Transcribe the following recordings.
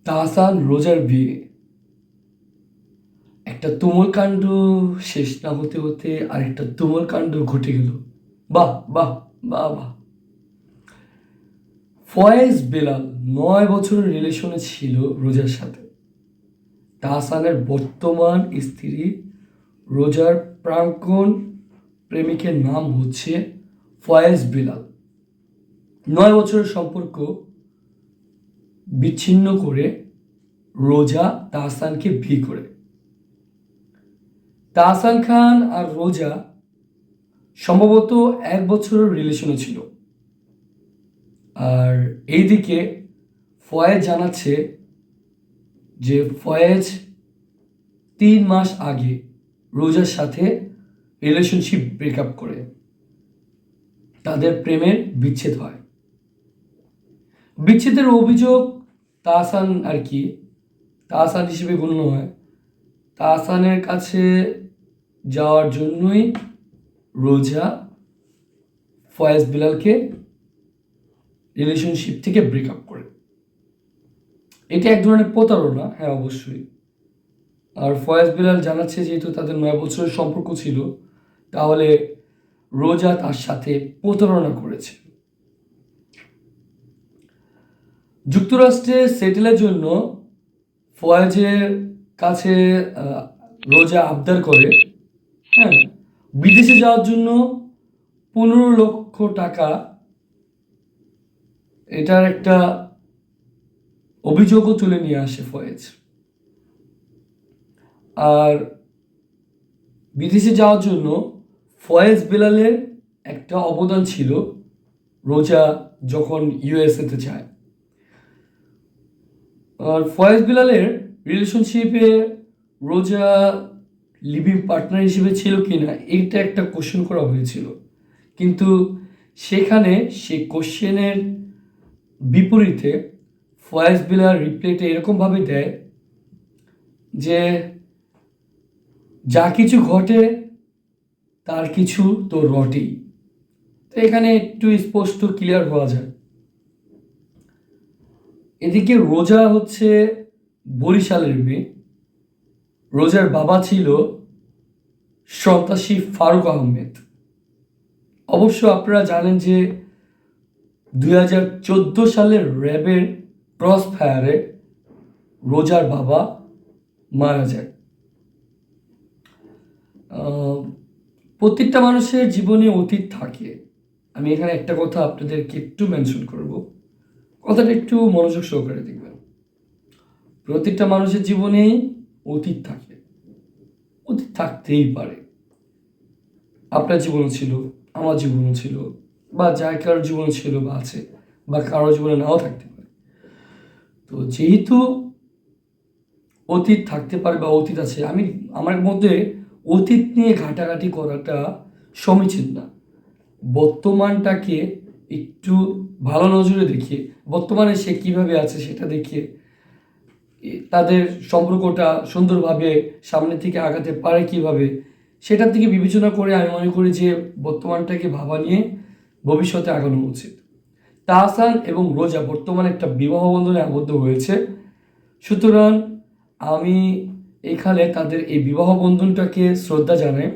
তাহসান রোজার বিয়ে, একটা তুমুল কাণ্ড শেষ না হতে হতে আরেকটা তুমুল কাণ্ড ঘটে গেল। বাহ বাহ বাহ বাহ। ফয়েজ বেলাল 9 বছরের রিলেশনে ছিল রোজার সাথে। তাহসানের বর্তমান স্ত্রী রোজার প্রাক্তন প্রেমিকের নাম হচ্ছে ফয়েজ বেলাল। 9 বছরের সম্পর্ক বিচ্ছিন্ন করে রোজা তাহসানকে বিয়ে করে। তাহসান খান আর রোজা সম্ভবত 1 বছরের রিলেশনে ছিল। আর এইদিকে ফয়েজ জানাচ্ছে যে ফয়েজ 3 মাস আগে রোজার সাথে রিলেশনশিপ ব্রেকআপ করে তাদের প্রেমের বিচ্ছেদ হয়। বিচ্ছেদের অভিযোগ তাহসান আর কি তাহসান হিসেবে গণ্য হয়। তাহসানের কাছে যাওয়ার জন্যই রোজা ফয়েজ বিলালকে রিলেশনশিপ থেকে ব্রেকআপ করে। এটা এক ধরনের প্রতারণা, হ্যাঁ অবশ্যই। আর ফয়েজ বিলাল জানাচ্ছে যেহেতু তাদের 9 বছরের সম্পর্ক ছিল, তাহলে রোজা তার সাথে প্রতারণা করেছে। যুক্তরাষ্ট্রে সেটেলের জন্য ফয়েজের কাছে রোজা আবদার করে, হ্যাঁ, বিদেশে যাওয়ার জন্য 15 লক্ষ টাকা, এটার একটা অভিযোগও তুলে নিয়ে আসে ফয়েজ। আর বিদেশে যাওয়ার জন্য ফয়েজ বেলালের একটা অবদান ছিল রোজা যখন ইউএসএতে যায়। আর ফয়েজ বেলালের রিলেশনশিপে রোজা লিভিং পার্টনার হিসেবে ছিল কি না এইটা একটা কোশ্চেন করা হয়েছিল, কিন্তু সেখানে সেই কোশ্চেনের বিপরীতে ফয়েজ বেলাল রিপ্লাইটা এরকমভাবে দেয় যে যা কিছু ঘটে তার কিছু তো রটেই। তো এখানে একটু স্পষ্ট ক্লিয়ার হওয়া যায়। এদিকে রোজা হচ্ছে বরিশালের মেয়ে। রোজার বাবা ছিল সন্ত্রাসী ফারুক আহমেদ। অবশ্য আপনারা জানেন যে 2014 সালের র্যাবের ক্রস ফায়ারে রোজার বাবা মারা যায়। প্রত্যেকটা মানুষের জীবনে অতীত থাকে। আমি এখানে একটা কথা আপনাদেরকে একটু মেনশন করব, কথাটা একটু মনোযোগ সহকারে দেখবেন। প্রত্যেকটা মানুষের জীবনেই অতীত থাকে, অতীত থাকতেই পারে। আপনার জীবনও ছিল, আমার জীবনও ছিল, বা যার কারোর জীবনে ছিল বা আছে, বা কারোর জীবনে নাও থাকতে পারে। তো যেহেতু অতীত থাকতে পারে বা অতীত আছে, আমার মধ্যে অতীত নিয়ে ঘাটাঘাটি করাটা সমীচীন না। বর্তমানটাকে একটু ভালো নজরে দেখিয়ে, বর্তমানে সে কিভাবে আছে সেটা দেখিয়ে তাদের সম্পর্কটা সুন্দরভাবে সামনের দিকে আগাতে পারে কিভাবে, সেটার দিকে বিবেচনা করে আমি মনে করি যে বর্তমানটাকে ভাবা নিয়ে ভবিষ্যতে আগানো উচিত। তাহসান এবং রোজা বর্তমানে একটা বিবাহ বন্ধনে আবদ্ধ হয়েছে, সুতরাং আমি এখানে তাদের এই বিবাহ বন্ধনটাকে শ্রদ্ধা জানাই।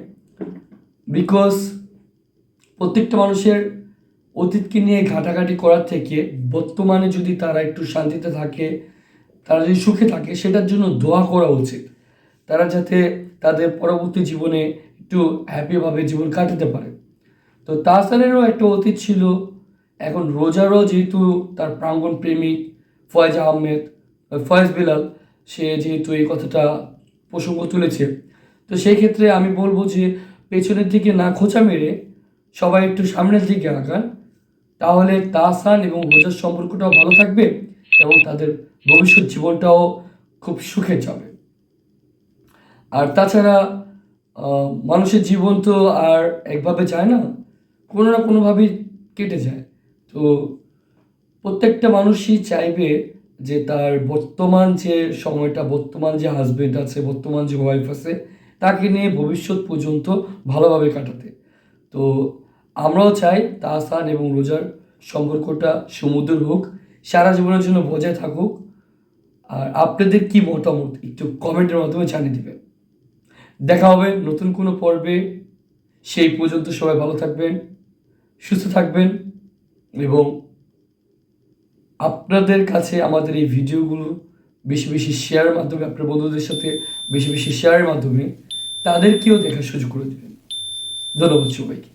বিকজ প্রত্যেকটা মানুষের অতীতকে নিয়ে ঘাটাঘাটি করার থেকে বর্তমানে যদি তারা একটু শান্তিতে থাকে, তারা যদি সুখে থাকে, সেটার জন্য দোয়া করা উচিত। তারা যাতে তাদের পরবর্তী জীবনে একটু হ্যাপিভাবে জীবন কাটাতে পারে। তো তাহসানেরও একটা অতীত ছিল, এখন রোজারও যেহেতু তার প্রাঙ্গণ প্রেমিক ফয়েজ আহমেদ, ফয়েজ বিলাল, সে যেহেতু এই কথাটা প্রসঙ্গ তুলেছে, তো সেই ক্ষেত্রে আমি বলবো যে পেছনের দিকে না খোঁচা মেরে সবাই একটু সামনের দিকে আগান, তাহলে তাহসান এবং রোজার সম্পর্কটাও ভালো থাকবে এবং তাদের ভবিষ্যৎ জীবনটাও খুব সুখে যাবে। আর তাছাড়া মানুষের জীবন তো আর একভাবে যায় না, কোনো না কোনোভাবেই কেটে যায়। তো প্রত্যেকটা মানুষই চাইবে যে তার বর্তমান যে সময়টা, বর্তমান যে হাজবেন্ড আছে, বর্তমান যে ওয়াইফ আছে, তাকে নিয়ে ভবিষ্যৎ পর্যন্ত ভালোভাবে কাটাতে। তো আমরাও চাই তাহসান এবং রোজার সম্পর্কটা সমুদ্র হোক, সারা জীবনের জন্য বজায় থাকুক। আর আপনাদের কি মতামত একটু কমেন্টের মাধ্যমে জানিয়ে দিবেন। দেখা হবে নতুন কোনো পর্বে। সেই পর্যন্ত সবাই ভালো থাকবেন, সুস্থ থাকবেন এবং আপনাদের কাছে আমাদের এই ভিডিওগুলো বেশি বেশি শেয়ারের মাধ্যমে, আপনার বন্ধুদের সাথে বেশি বেশি শেয়ারের মাধ্যমে তাদেরকেও দেখার সুযোগ করে দেবেন। ধন্যবাদ সবাইকে।